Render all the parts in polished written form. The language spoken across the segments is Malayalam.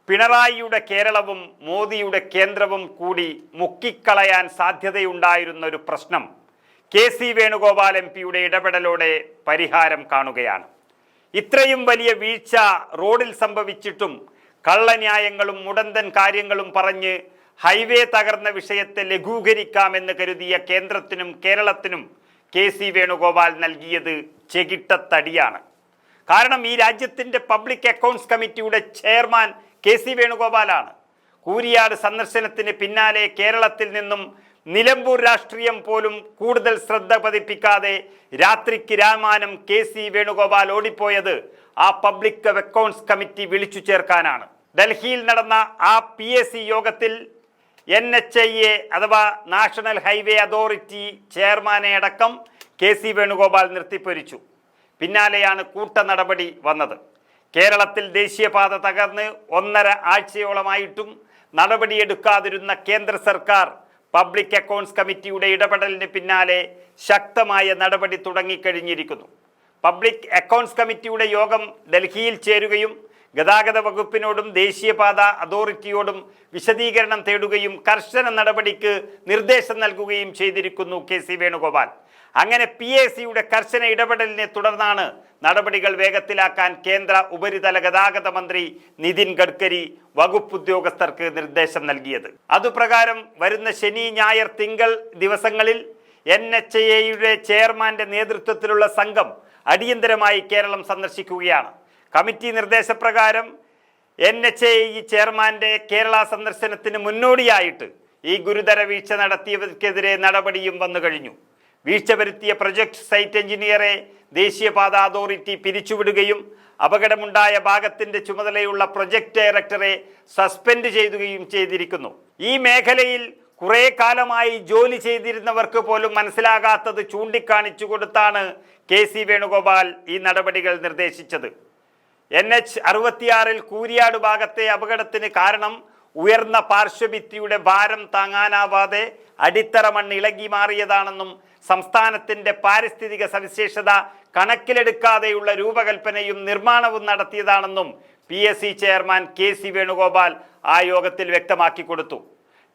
പിണറായിയുടെ കേരളവും മോദിയുടെ കേന്ദ്രവും കൂടി മുക്കിക്കളയാൻ സാധ്യതയുണ്ടായിരുന്ന ഒരു പ്രശ്നം കെ.സി. വേണുഗോപാൽ എം.പിയുടെ ഇടപെടലോടെ പരിഹാരം കാണുകയാണ്. ഇത്രയും വലിയ വീഴ്ച റോഡിൽ സംഭവിച്ചിട്ടും കള്ളന്യായങ്ങളും മുടന്തൻ കാര്യങ്ങളും പറഞ്ഞ് ഹൈവേ തകർന്ന വിഷയത്തെ ലഘൂകരിക്കാമെന്ന് കരുതിയ കേന്ദ്രത്തിനും കേരളത്തിനും കെ.സി. വേണുഗോപാൽ നൽകിയത് ചെകിട്ടത്തടിയാണ്. കാരണം ഈ രാജ്യത്തിൻ്റെ പബ്ലിക് അക്കൗണ്ട്സ് കമ്മിറ്റിയുടെ ചെയർമാൻ കെ.സി. വേണുഗോപാലാണ്. കൂരിയാട് സന്ദർശനത്തിന് പിന്നാലെ കേരളത്തിൽ നിന്നും നിലമ്പൂർ രാഷ്ട്രീയം പോലും കൂടുതൽ ശ്രദ്ധ പതിപ്പിക്കാതെ രാത്രിക്ക് രാമാനം കെ.സി. വേണുഗോപാൽ ഓടിപ്പോയത് ആ പബ്ലിക് അക്കൗണ്ട്സ് കമ്മിറ്റി വിളിച്ചു ചേർക്കാനാണ്. ഡൽഹിയിൽ നടന്ന ആ PAC യോഗത്തിൽ NHAI അഥവാ നാഷണൽ ഹൈവേ അതോറിറ്റി ചെയർമാനെ അടക്കം കെ.സി. വേണുഗോപാൽ നിർത്തിപ്പൊരിച്ചു. പിന്നാലെയാണ് കൂട്ട നടപടി വന്നത്. കേരളത്തിൽ ദേശീയപാത തകർന്ന് 1.5 ആഴ്ചയോളമായിട്ടും നടപടിയെടുക്കാതിരുന്ന കേന്ദ്ര സർക്കാർ പബ്ലിക് അക്കൗണ്ട്സ് കമ്മിറ്റിയുടെ ഇടപെടലിന് പിന്നാലെ ശക്തമായ നടപടി തുടങ്ങിക്കഴിഞ്ഞിരിക്കുന്നു. പബ്ലിക് അക്കൗണ്ട്സ് കമ്മിറ്റിയുടെ യോഗം ഡൽഹിയിൽ ചേരുകയും ഗതാഗത വകുപ്പിനോടും ദേശീയപാത അതോറിറ്റിയോടും വിശദീകരണം തേടുകയും കർശന നടപടിക്ക് നിർദ്ദേശം നൽകുകയും ചെയ്തിരിക്കുന്നു കെ.സി. വേണുഗോപാൽ. അങ്ങനെ PACയുടെ കർശന ഇടപെടലിനെ തുടർന്നാണ് നടപടികൾ വേഗത്തിലാക്കാൻ കേന്ദ്ര ഉപരിതല ഗതാഗത മന്ത്രി നിതിൻ ഗഡ്കരി വകുപ്പ് ഉദ്യോഗസ്ഥർക്ക് നിർദ്ദേശം നൽകിയത്. അതുപ്രകാരം വരുന്ന ശനി, ഞായർ, തിങ്കൾ ദിവസങ്ങളിൽ NHAIയുടെ ചെയർമാന്റെ നേതൃത്വത്തിലുള്ള സംഘം അടിയന്തരമായി കേരളം സന്ദർശിക്കുകയാണ്. കമ്മിറ്റി നിർദ്ദേശപ്രകാരം NHAI ചെയർമാന്റെ കേരള സന്ദർശനത്തിന് മുന്നോടിയായിട്ട് ഈ ഗുരുതര വീഴ്ച നടത്തിയവർക്കെതിരെ നടപടിയും വന്നു കഴിഞ്ഞു. വീഴ്ച വരുത്തിയ പ്രൊജക്ട് സൈറ്റ് എഞ്ചിനീയറെ ദേശീയപാത അതോറിറ്റി പിരിച്ചുവിടുകയും അപകടമുണ്ടായ ഭാഗത്തിന്റെ ചുമതലയുള്ള പ്രൊജക്ട് ഡയറക്ടറെ സസ്പെൻഡ് ചെയ്യുകയും ചെയ്തിരിക്കുന്നു. ഈ മേഖലയിൽ കുറെ കാലമായി ജോലി ചെയ്തിരുന്നവർക്ക് പോലും മനസ്സിലാകാത്തത് ചൂണ്ടിക്കാണിച്ചു കൊടുത്താണ് കെ.സി. വേണുഗോപാൽ ഈ നടപടികൾ നിർദ്ദേശിച്ചത്. NH-66 കൂരിയാട് ഭാഗത്തെ അപകടത്തിന് കാരണം ഉയർന്ന പാർശ്വഭിത്തിയുടെ ഭാരം താങ്ങാനാവാതെ അടിത്തറ മണ്ണ് ഇളകി മാറിയതാണെന്നും സംസ്ഥാനത്തിൻ്റെ പാരിസ്ഥിതിക സവിശേഷത കണക്കിലെടുക്കാതെയുള്ള രൂപകൽപ്പനയും നിർമ്മാണവും നടത്തിയതാണെന്നും PAC ചെയർമാൻ കെ.സി. വേണുഗോപാൽ ആ യോഗത്തിൽ വ്യക്തമാക്കി കൊടുത്തു.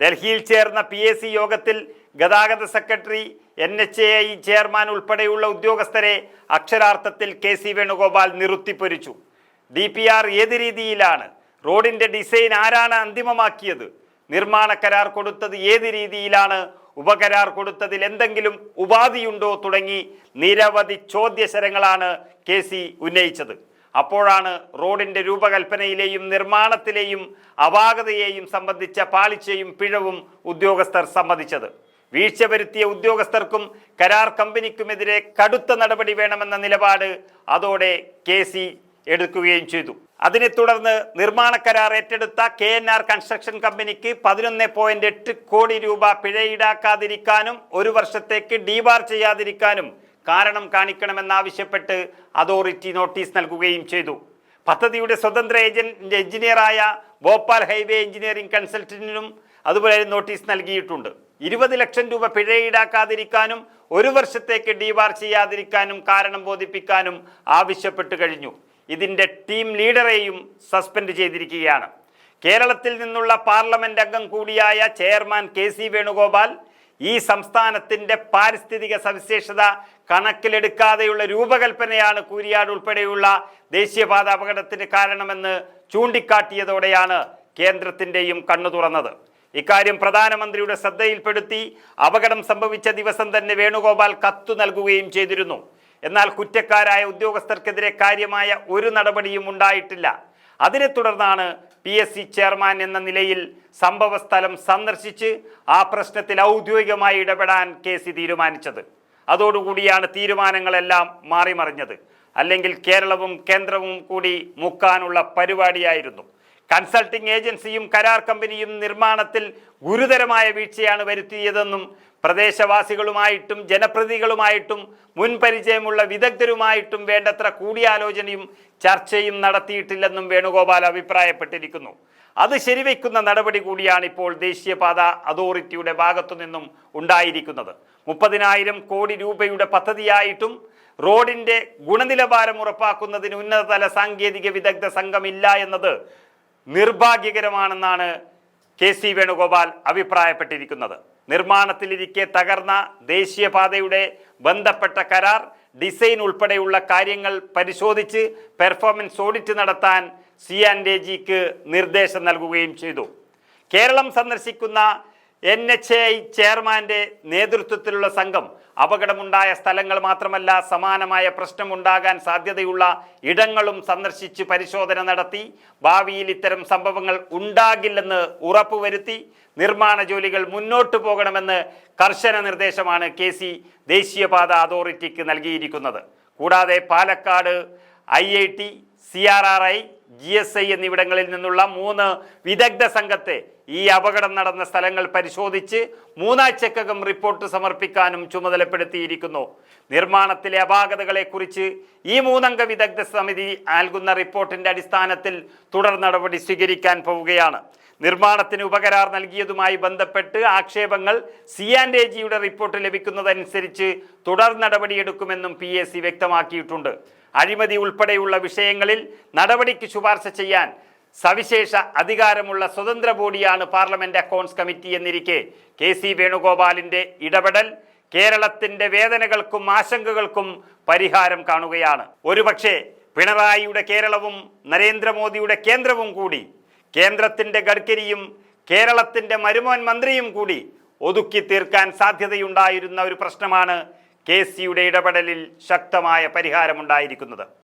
ഡൽഹിയിൽ ചേർന്ന PAC യോഗത്തിൽ ഗതാഗത സെക്രട്ടറി, NHAI ചെയർമാൻ ഉൾപ്പെടെയുള്ള ഉദ്യോഗസ്ഥരെ അക്ഷരാർത്ഥത്തിൽ കെ.സി. വേണുഗോപാൽ നിർത്തിപ്പൊരിച്ചു. DPR ഏത് രീതിയിലാണ്, റോഡിൻ്റെ ഡിസൈൻ ആരാണ് അന്തിമമാക്കിയത്, നിർമ്മാണ കരാർ കൊടുത്തത് ഏത് രീതിയിലാണ്, ഉപകരാർ കൊടുത്തതിൽ എന്തെങ്കിലും ഉപാധിയുണ്ടോ തുടങ്ങി നിരവധി ചോദ്യശരങ്ങളാണ് കെ.സി. ഉന്നയിച്ചത്. അപ്പോഴാണ് റോഡിൻ്റെ രൂപകൽപ്പനയിലെയും നിർമ്മാണത്തിലെയും അപാകതയെയും സംബന്ധിച്ച പാളിച്ചയും പിഴവും ഉദ്യോഗസ്ഥർ സമ്മതിച്ചത്. വീഴ്ച വരുത്തിയ ഉദ്യോഗസ്ഥർക്കും കരാർ കമ്പനിക്കുമെതിരെ കടുത്ത നടപടി വേണമെന്ന നിലപാട് അതോടെ കെ.സി. എടുക്കുകയും ചെയ്തു. അതിനെ തുടർന്ന് നിർമ്മാണ കരാർ ഏറ്റെടുത്ത KNR കൺസ്ട്രക്ഷൻ കമ്പനിക്ക് 11.8 കോടി രൂപ പിഴ ഈടാക്കാതിരിക്കാനും 1 വർഷത്തേക്ക് ഡീബാർ ചെയ്യാതിരിക്കാനും കാരണം കാണിക്കണമെന്നാവശ്യപ്പെട്ട് അതോറിറ്റി നോട്ടീസ് നൽകുകയും ചെയ്തു. പദ്ധതിയുടെ സ്വതന്ത്ര എഞ്ചിനീയറായ ഭോപ്പാൽ ഹൈവേ എഞ്ചിനീയറിംഗ് കൺസൾട്ടന്റിനും അതുപോലെ നോട്ടീസ് നൽകിയിട്ടുണ്ട്. 20 ലക്ഷം രൂപ പിഴ ഈടാക്കാതിരിക്കാനും 1 വർഷത്തേക്ക് ഡീബാർ ചെയ്യാതിരിക്കാനും കാരണം ബോധിപ്പിക്കാനും ആവശ്യപ്പെട്ടു കഴിഞ്ഞു. ഇതിൻ്റെ ടീം ലീഡറെയും സസ്പെൻഡ് ചെയ്തിരിക്കുകയാണ്. കേരളത്തിൽ നിന്നുള്ള പാർലമെന്റ് അംഗം കൂടിയായ ചെയർമാൻ കെ.സി. വേണുഗോപാൽ ഈ സംസ്ഥാനത്തിൻ്റെ പാരിസ്ഥിതിക സവിശേഷത കണക്കിലെടുക്കാതെയുള്ള രൂപകൽപ്പനയാണ് കൂരിയാട് ഉൾപ്പെടെയുള്ള ദേശീയപാത അപകടത്തിന് കാരണമെന്ന് ചൂണ്ടിക്കാട്ടിയതോടെയാണ് കേന്ദ്രത്തിൻ്റെയും കണ്ണു തുറന്നത്. ഇക്കാര്യം പ്രധാനമന്ത്രിയുടെ ശ്രദ്ധയിൽപ്പെടുത്തി അപകടം സംഭവിച്ച ദിവസം തന്നെ വേണുഗോപാൽ കത്തു നൽകുകയും ചെയ്തിരുന്നു. എന്നാൽ കുറ്റക്കാരായ ഉദ്യോഗസ്ഥർക്കെതിരെ കാര്യമായ ഒരു നടപടിയും ഉണ്ടായിട്ടില്ല. അതിനെ തുടർന്നാണ് PAC ചെയർമാൻ എന്ന നിലയിൽ സംഭവസ്ഥലം സന്ദർശിച്ച് ആ പ്രശ്നത്തിൽ ഔദ്യോഗികമായി ഇടപെടാൻ കെ.സി. തീരുമാനിച്ചത്. അതോടുകൂടിയാണ് തീരുമാനങ്ങളെല്ലാം മാറിമറിഞ്ഞത്. അല്ലെങ്കിൽ കേരളവും കേന്ദ്രവും കൂടി മുക്കാനുള്ള പരിപാടിയായിരുന്നു. കൺസൾട്ടിംഗ് ഏജൻസിയും കരാർ കമ്പനിയും നിർമ്മാണത്തിൽ ഗുരുതരമായ വീഴ്ചയാണ് വരുത്തിയതെന്നും പ്രദേശവാസികളുമായിട്ടും ജനപ്രതിനിധികളുമായിട്ടും മുൻപരിചയമുള്ള വിദഗ്ധരുമായിട്ടും വേണ്ടത്ര കൂടിയാലോചനയും ചർച്ചയും നടത്തിയിട്ടില്ലെന്നും വേണുഗോപാൽ അഭിപ്രായപ്പെട്ടിരിക്കുന്നു. അത് ശരിവെക്കുന്ന നടപടി കൂടിയാണ് ഇപ്പോൾ ദേശീയപാത അതോറിറ്റിയുടെ ഭാഗത്തു നിന്നും ഉണ്ടായിരിക്കുന്നത്. 30,000 കോടി രൂപയുടെ പദ്ധതിയായിട്ടും റോഡിൻ്റെ ഗുണനിലവാരം ഉറപ്പാക്കുന്നതിന് ഉന്നതതല സാങ്കേതിക വിദഗ്ധ സംഘമില്ല എന്നത് നിർഭാഗ്യകരമാണെന്നാണ് KC വേണുഗോപാൽ അഭിപ്രായപ്പെട്ടിരിക്കുന്നത്. നിർമ്മാണത്തിലിരിക്കെ തകർന്ന ദേശീയപാതയുടെ ബന്ധപ്പെട്ട കരാർ ഡിസൈൻ ഉൾപ്പെടെയുള്ള കാര്യങ്ങൾ പരിശോധിച്ച് പെർഫോമൻസ് ഓഡിറ്റ് നടത്താൻ CNAGക്ക് നിർദ്ദേശം നൽകുകയും ചെയ്തു. കേരളം സന്ദർശിക്കുന്ന NHAI ചെയർമാന്റെ നേതൃത്വത്തിലുള്ള സംഘം അപകടമുണ്ടായ സ്ഥലങ്ങൾ മാത്രമല്ല സമാനമായ പ്രശ്നമുണ്ടാകാൻ സാധ്യതയുള്ള ഇടങ്ങളും സന്ദർശിച്ച് പരിശോധന നടത്തി ഭാവിയിൽ ഇത്തരം സംഭവങ്ങൾ ഉണ്ടാകില്ലെന്ന് ഉറപ്പുവരുത്തി നിർമ്മാണ ജോലികൾ മുന്നോട്ടു പോകണമെന്ന് കർശന നിർദ്ദേശമാണ് KC ദേശീയപാത അതോറിറ്റിക്ക് നൽകിയിരിക്കുന്നത്. കൂടാതെ പാലക്കാട് IIT, CRRI, GSI എന്നിവിടങ്ങളിൽ നിന്നുള്ള 3 വിദഗ്ധ സംഘത്തെ ഈ അപകടം നടന്ന സ്ഥലങ്ങൾ പരിശോധിച്ച് 3 ആഴ്ചക്കകം റിപ്പോർട്ട് സമർപ്പിക്കാനും ചുമതലപ്പെടുത്തിയിരിക്കുന്നു. നിർമ്മാണത്തിലെ അപാകതകളെക്കുറിച്ച് ഈ 3 അംഗ വിദഗ്ധ സമിതി നൽകുന്ന റിപ്പോർട്ടിന്റെ അടിസ്ഥാനത്തിൽ തുടർ നടപടി സ്വീകരിക്കാൻ പോവുകയാണ്. നിർമ്മാണത്തിന് ഉപകരാർ നൽകിയതുമായി ബന്ധപ്പെട്ട് ആക്ഷേപങ്ങൾ CNAGയുടെ റിപ്പോർട്ട് ലഭിക്കുന്നതനുസരിച്ച് തുടർ നടപടിയെടുക്കുമെന്നും PAC വ്യക്തമാക്കിയിട്ടുണ്ട്. അഴിമതി ഉൾപ്പെടെയുള്ള വിഷയങ്ങളിൽ നടപടിക്ക് ശുപാർശ ചെയ്യാൻ സവിശേഷ അധികാരമുള്ള സ്വതന്ത്ര ബോഡിയാണ് പാർലമെന്റ് അക്കൗണ്ട്സ് കമ്മിറ്റി എന്നിരിക്കെ KC വേണുഗോപാലിന്റെ ഇടപെടൽ കേരളത്തിന്റെ വേദനകൾക്കും ആശങ്കകൾക്കും പരിഹാരം കാണുകയാണ്. ഒരുപക്ഷെ പിണറായിയുടെ കേരളവും നരേന്ദ്രമോദിയുടെ കേന്ദ്രവും കൂടി, കേന്ദ്രത്തിന്റെ ഗഡ്കരിയും കേരളത്തിന്റെ മരുമോൻ മന്ത്രിയും കൂടി ഒതുക്കി തീർക്കാൻ സാധ്യതയുണ്ടായിരുന്ന ഒരു പ്രശ്നമാണ് KCയുടെ ഇടപെടലിൽ ശക്തമായ പരിഹാരമുണ്ടായിരിക്കുന്നത്.